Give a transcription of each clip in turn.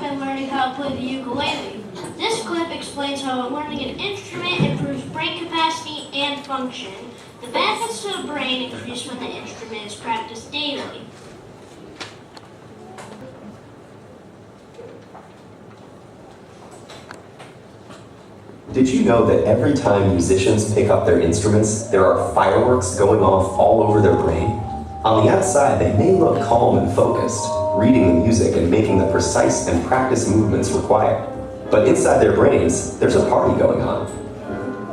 and learning how to play the ukulele. This clip explains how learning an instrument improves brain capacity and function. The benefits to the brain increase when the instrument is practiced daily. Did you know that every time musicians pick up their instruments, there are fireworks going off all over their brain? On the outside, they may look calm and focused, reading the music and making the precise and practiced movements required. But inside their brains, there's a party going on.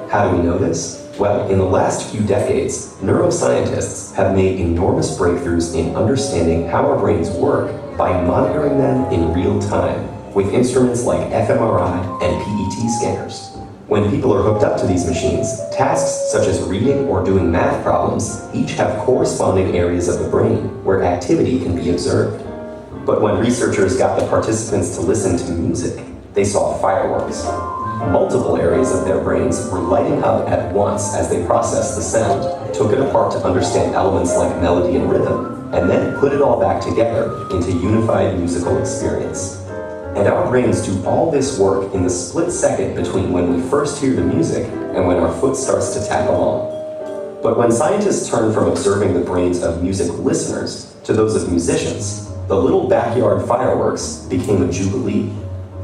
How do we know this? Well, in the last few decades, neuroscientists have made enormous breakthroughs in understanding how our brains work by monitoring them in real time with instruments like fMRI and PET scanners. When people are hooked up to these machines, tasks such as reading or doing math problems each have corresponding areas of the brain where activity can be observed. But when researchers got the participants to listen to music, they saw fireworks. Multiple areas of their brains were lighting up at once as they processed the sound, took it apart to understand elements like melody and rhythm, and then put it all back together into unified musical experience. And our brains do all this work in the split second between when we first hear the music and when our foot starts to tap along. But when scientists turned from observing the brains of music listeners to those of musicians, the little backyard fireworks became a jubilee.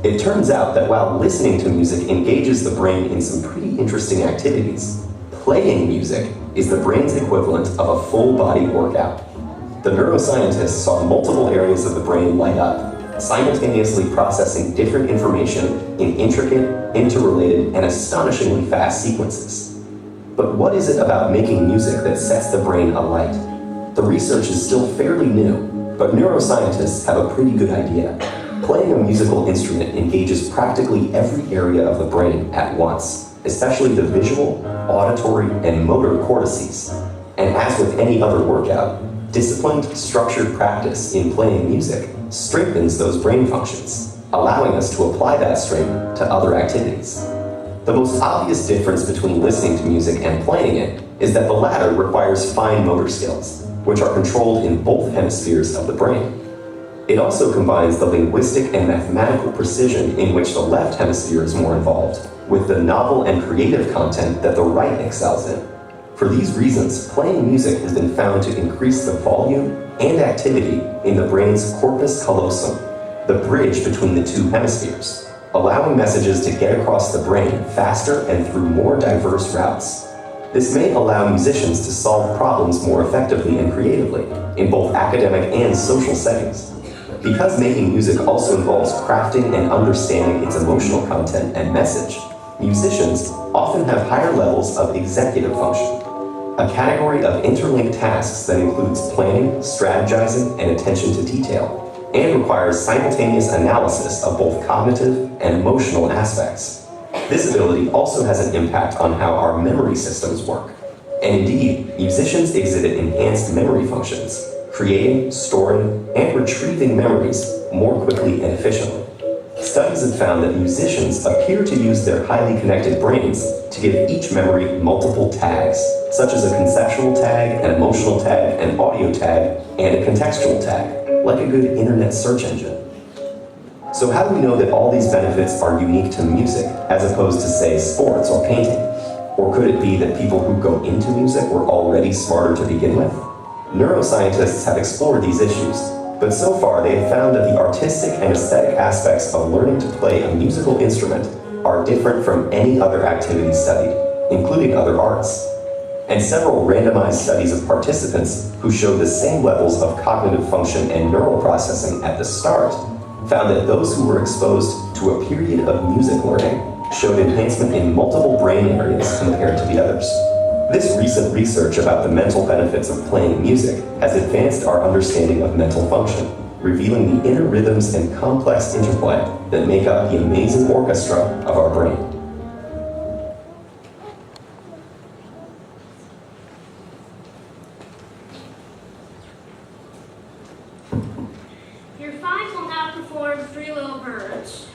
It turns out that while listening to music engages the brain in some pretty interesting activities, playing music is the brain's equivalent of a full-body workout. The neuroscientists saw multiple areas of the brain light up, simultaneously processing different information in intricate, interrelated, and astonishingly fast sequences. But what is it about making music that sets the brain alight? The research is still fairly new, but neuroscientists have a pretty good idea. Playing a musical instrument engages practically every area of the brain at once, especially the visual, auditory, and motor cortices. And as with any other workout, disciplined, structured practice in playing music strengthens those brain functions, allowing us to apply that strength to other activities. The most obvious difference between listening to music and playing it is that the latter requires fine motor skills, which are controlled in both hemispheres of the brain. It also combines the linguistic and mathematical precision in which the left hemisphere is more involved, with the novel and creative content that the right excels in. For these reasons, playing music has been found to increase the volume and activity in the brain's corpus callosum, the bridge between the two hemispheres, allowing messages to get across the brain faster and through more diverse routes. This may allow musicians to solve problems more effectively and creatively in both academic and social settings. Because making music also involves crafting and understanding its emotional content and message, musicians often have higher levels of executive function, a category of interlinked tasks that includes planning, strategizing, and attention to detail, and requires simultaneous analysis of both cognitive and emotional aspects. This ability also has an impact on how our memory systems work. And indeed, musicians exhibit enhanced memory functions, creating, storing, and retrieving memories more quickly and efficiently. Studies have found that musicians appear to use their highly connected brains to give each memory multiple tags, such as a conceptual tag, an emotional tag, an audio tag, and a contextual tag, like a good internet search engine. So how do we know that all these benefits are unique to music, as opposed to, say, sports or painting? Or could it be that people who go into music were already smarter to begin with? Neuroscientists have explored these issues, but so far they have found that the artistic and aesthetic aspects of learning to play a musical instrument are different from any other activity studied, including other arts. And several randomized studies of participants who showed the same levels of cognitive function and neural processing at the start found that those who were exposed to a period of music learning showed enhancement in multiple brain areas compared to the others. This recent research about the mental benefits of playing music has advanced our understanding of mental function, revealing the inner rhythms and complex interplay that make up the amazing orchestra of our brain. Your five will now perform Three Little Birds.